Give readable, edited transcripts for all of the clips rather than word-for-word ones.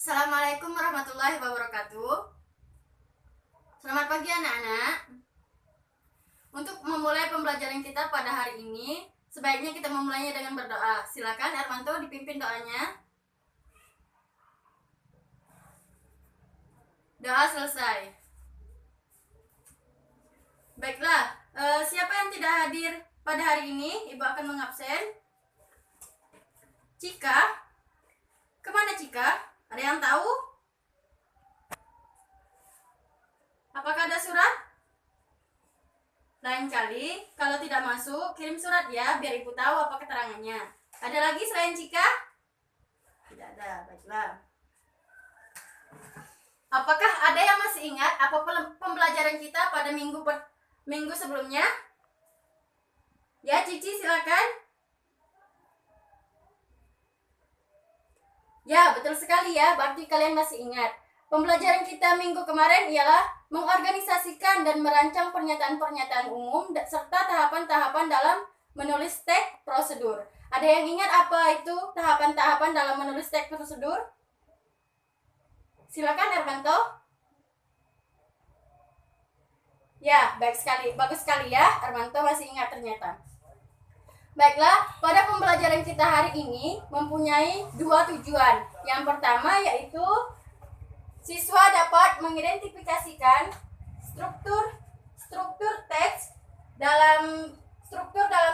Assalamualaikum warahmatullahi wabarakatuh. Selamat pagi anak-anak. Untuk memulai pembelajaran kita pada hari ini, sebaiknya kita memulainya dengan berdoa. Silakan Armanto dipimpin doanya. Doa selesai. Baiklah, siapa yang tidak hadir pada hari ini? Ibu akan mengabsen. Cika? Kemana Cika? Ada yang tahu? Apakah ada surat? Lain kali, kalau tidak masuk, kirim surat ya, biar ibu tahu apa keterangannya. Ada lagi selain Cika? Tidak ada, baiklah. Apakah ada yang masih ingat apa pembelajaran kita pada minggu sebelumnya? Ya, Cici silakan. Ya, betul sekali ya, berarti kalian masih ingat. Pembelajaran kita minggu kemarin ialah mengorganisasikan dan merancang pernyataan-pernyataan umum serta tahapan-tahapan dalam menulis teks prosedur. Ada yang ingat apa itu tahapan-tahapan dalam menulis teks prosedur? Silakan Hermanto. Ya, baik sekali. Bagus sekali ya, Hermanto masih ingat ternyata. Baiklah, pada pembelajaran kita hari ini mempunyai dua tujuan. Yang pertama yaitu siswa dapat mengidentifikasikan struktur teks dalam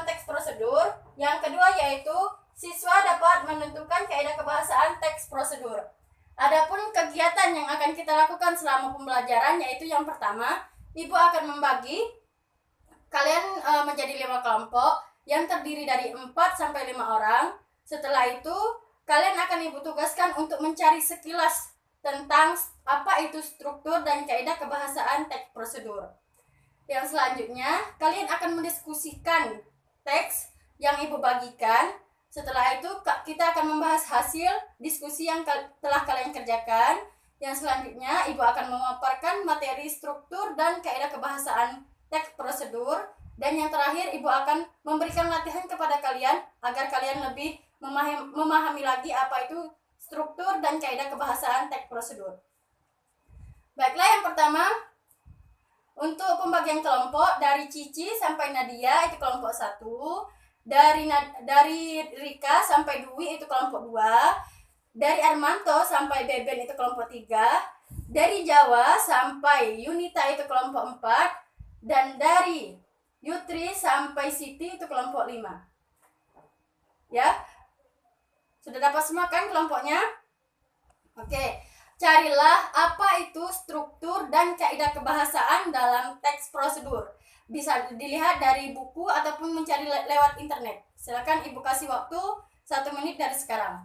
teks prosedur. Yang kedua yaitu siswa dapat menentukan kaidah kebahasaan teks prosedur. Adapun kegiatan yang akan kita lakukan selama pembelajaran yaitu yang pertama, Ibu akan membagi kalian menjadi 5 kelompok yang terdiri dari 4 sampai 5 orang. Setelah itu, kalian akan Ibu tugaskan untuk mencari sekilas tentang apa itu struktur dan kaidah kebahasaan teks prosedur. Yang selanjutnya, kalian akan mendiskusikan teks yang Ibu bagikan. Setelah itu, kita akan membahas hasil diskusi yang telah kalian kerjakan. Yang selanjutnya, Ibu akan memaparkan materi struktur dan kaidah kebahasaan teks prosedur. Dan yang terakhir, Ibu akan memberikan latihan kepada kalian agar kalian lebih memahami lagi apa itu struktur dan kaidah kebahasaan teks prosedur. Baiklah, yang pertama, untuk pembagian kelompok dari Cici sampai Nadia itu kelompok 1, dari Rika sampai Dwi itu kelompok 2, dari Armanto sampai Beben itu kelompok 3, dari Jawa sampai Yunita itu kelompok 4, dan dari Yutri sampai Siti itu kelompok 5. Ya. Sudah dapat semua kan kelompoknya? Oke. Carilah apa itu struktur dan kaidah kebahasaan dalam teks prosedur. Bisa dilihat dari buku ataupun mencari lewat internet. Silakan Ibu kasih waktu 1 menit dari sekarang.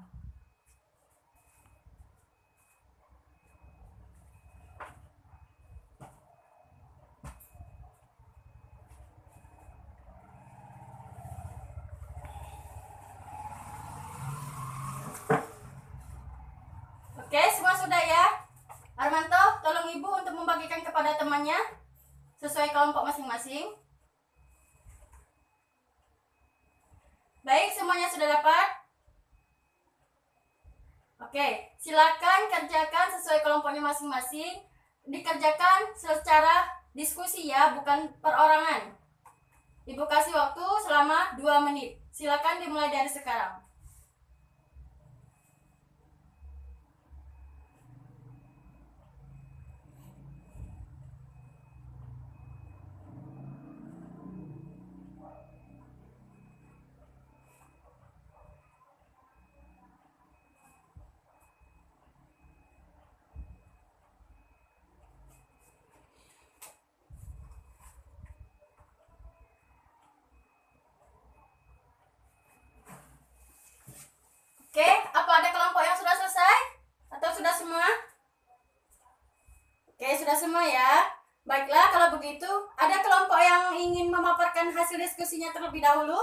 Oke, semua sudah ya? Armanto, tolong Ibu untuk membagikan kepada temannya sesuai kelompok masing-masing. Baik, semuanya sudah dapat? Oke, silakan kerjakan sesuai kelompoknya masing-masing. Dikerjakan secara diskusi ya, bukan perorangan. Ibu kasih waktu selama 2 menit. Silakan dimulai dari sekarang. Oke, apa ada kelompok yang sudah selesai? Atau sudah semua? Oke, sudah semua ya. Baiklah, kalau begitu, ada kelompok yang ingin memaparkan hasil diskusinya terlebih dahulu?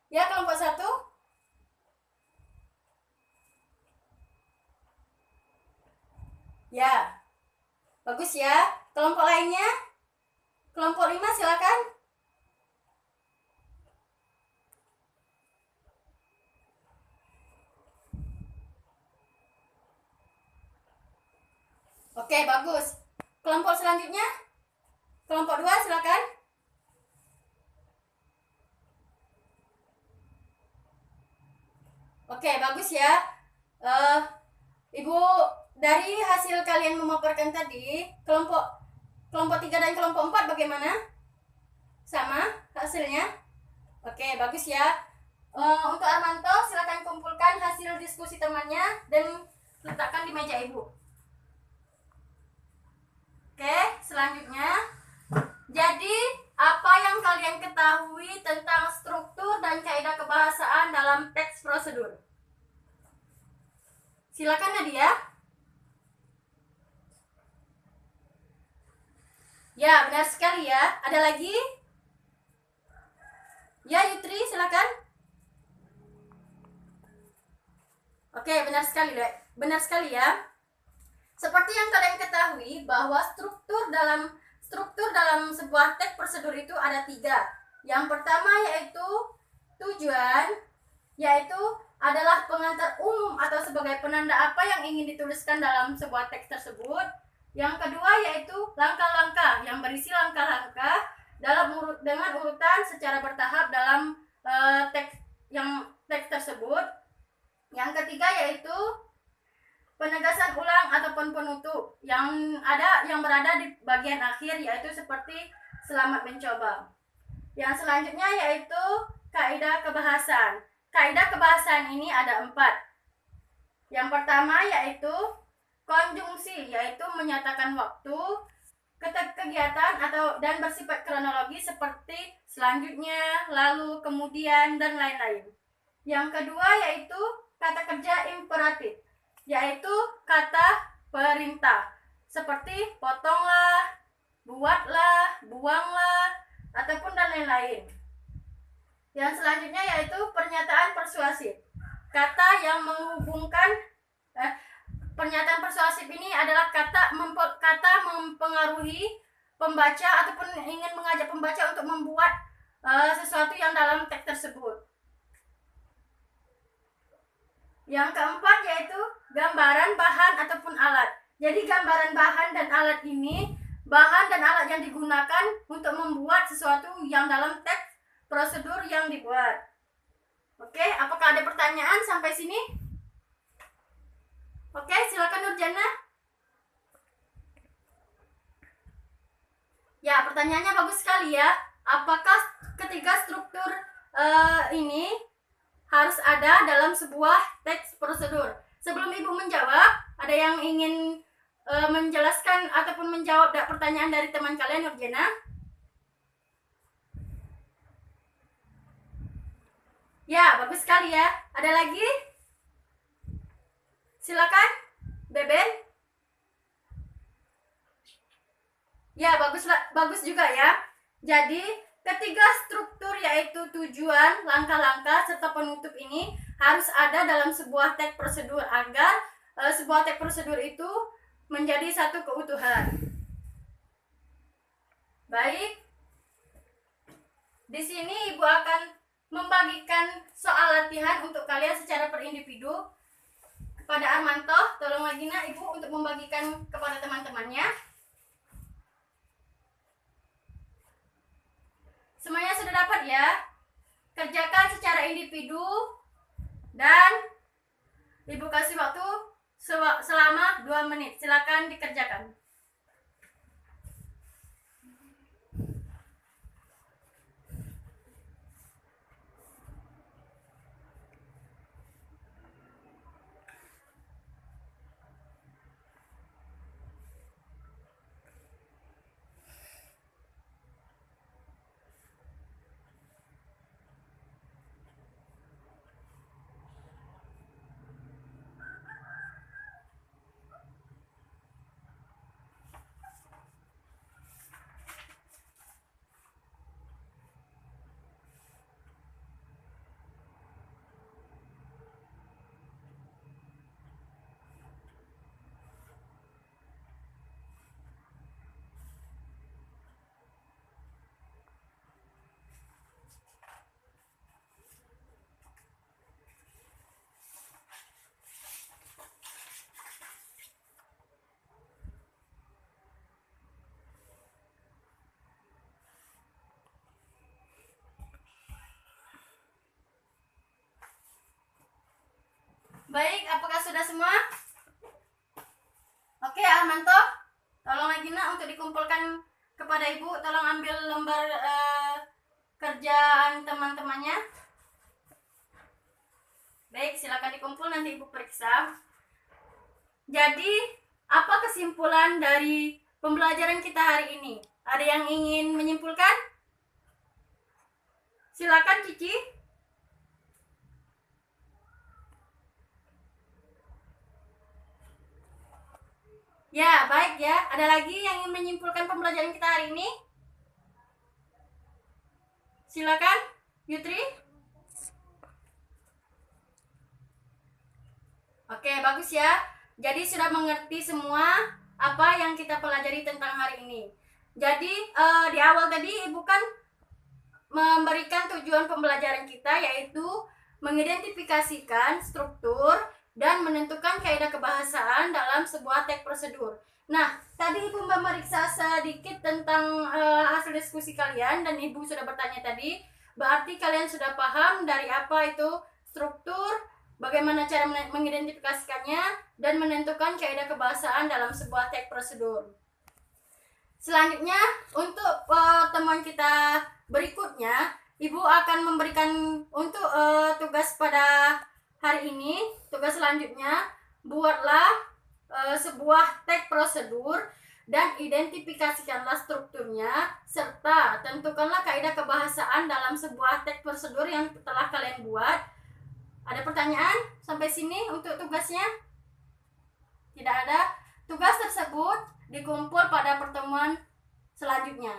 Ya, kelompok 1. Ya, bagus ya. Kelompok lainnya? Kelompok 5 silakan. Oke, bagus. Kelompok selanjutnya, kelompok 2 silakan. Oke, bagus ya. Ibu, dari hasil kalian memaparkan tadi, kelompok 3 dan kelompok 4 bagaimana? Sama hasilnya? Oke, bagus ya. Untuk Armanto, silakan kumpulkan hasil diskusi temannya dan letakkan di meja ibu. Oke, selanjutnya. Jadi, apa yang kalian ketahui tentang struktur dan kaidah kebahasaan dalam teks prosedur? Silakan Nadia. Ya, benar sekali ya. Ada lagi? Ya, Yutri, silakan. Oke, benar sekali, Dek. Benar sekali ya. Seperti yang kalian ketahui bahwa struktur dalam sebuah teks prosedur itu ada 3. Yang pertama yaitu tujuan, yaitu adalah pengantar umum atau sebagai penanda apa yang ingin dituliskan dalam sebuah teks tersebut. Yang kedua yaitu langkah-langkah yang berisi langkah-langkah dengan urutan secara bertahap dalam teks tersebut. Yang ketiga yaitu penegasan ulang ataupun penutup yang berada di bagian akhir, yaitu seperti selamat mencoba. Yang selanjutnya yaitu kaidah kebahasaan. Kaidah kebahasaan ini ada 4. Yang pertama yaitu konjungsi, yaitu menyatakan waktu, kegiatan dan bersifat kronologi seperti selanjutnya, lalu, kemudian, dan lain-lain. Yang kedua yaitu kata kerja imperatif, yaitu kata perintah seperti potonglah, buatlah, buanglah, ataupun dan lain-lain. Yang selanjutnya yaitu pernyataan persuasif. Kata yang menghubungkan pernyataan persuasif ini adalah kata mempengaruhi pembaca ataupun ingin mengajak pembaca untuk membuat sesuatu yang dalam teks tersebut. Yang keempat yaitu gambaran, bahan, ataupun alat. Jadi gambaran, bahan, dan alat ini, bahan dan alat yang digunakan untuk membuat sesuatu yang dalam teks prosedur yang dibuat. Oke, apakah ada pertanyaan sampai sini? Oke, silakan Nurjana. Ya, pertanyaannya bagus sekali ya. Apakah ketiga struktur ini harus ada dalam sebuah teks prosedur? Sebelum Ibu menjawab, ada yang ingin menjelaskan ataupun menjawab pertanyaan dari teman kalian, Nurjana? Ya, bagus sekali ya. Ada lagi? Silakan, Beben. Ya, bagus juga ya. Jadi, ketiga struktur yaitu tujuan, langkah-langkah, serta penutup ini harus ada dalam sebuah teks prosedur agar sebuah teks prosedur itu menjadi satu keutuhan. Baik. Di sini Ibu akan membagikan soal latihan untuk kalian secara per individu. Kepada Armanto, tolong lagi Ibu untuk membagikan kepada teman-temannya. Semuanya sudah dapat ya? Kerjakan secara individu dan Ibu kasih waktu selama 2 menit. Silakan dikerjakan. Baik, apakah sudah semua? Oke, Armanto, tolong Agina untuk dikumpulkan kepada Ibu. Tolong ambil lembar kerjaan teman-temannya. Baik, silakan dikumpul, nanti Ibu periksa. Jadi, apa kesimpulan dari pembelajaran kita hari ini? Ada yang ingin menyimpulkan? Silakan, Cici. Ya, baik ya. Ada lagi yang ingin menyimpulkan pembelajaran kita hari ini? Silakan, Yutri. Oke, bagus ya. Jadi sudah mengerti semua apa yang kita pelajari tentang hari ini. Jadi di awal tadi Ibu kan memberikan tujuan pembelajaran kita, yaitu mengidentifikasikan struktur dan menentukan kaidah kebahasaan dalam sebuah teks prosedur. Nah, tadi Ibu memeriksa sedikit tentang hasil diskusi kalian dan Ibu sudah bertanya tadi, berarti kalian sudah paham dari apa itu struktur, bagaimana cara mengidentifikasikannya, dan menentukan kaidah kebahasaan dalam sebuah teks prosedur. Selanjutnya, untuk pertemuan kita berikutnya, Ibu akan memberikan untuk tugas pada hari ini. Tugas selanjutnya, buatlah sebuah teks prosedur dan identifikasikanlah strukturnya, serta tentukanlah kaidah kebahasaan dalam sebuah teks prosedur yang telah kalian buat. Ada pertanyaan sampai sini untuk tugasnya? Tidak ada. Tugas tersebut dikumpul pada pertemuan selanjutnya.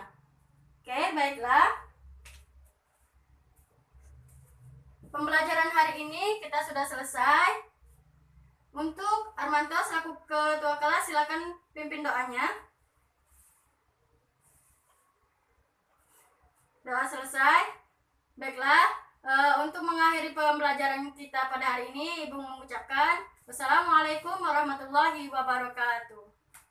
Oke, baiklah. Pembelajaran hari ini kita sudah selesai. Untuk Armanto selaku ketua kelas, silakan pimpin doanya. Doa selesai. Baiklah, untuk mengakhiri pembelajaran kita pada hari ini, Ibu mengucapkan wassalamualaikum warahmatullahi wabarakatuh.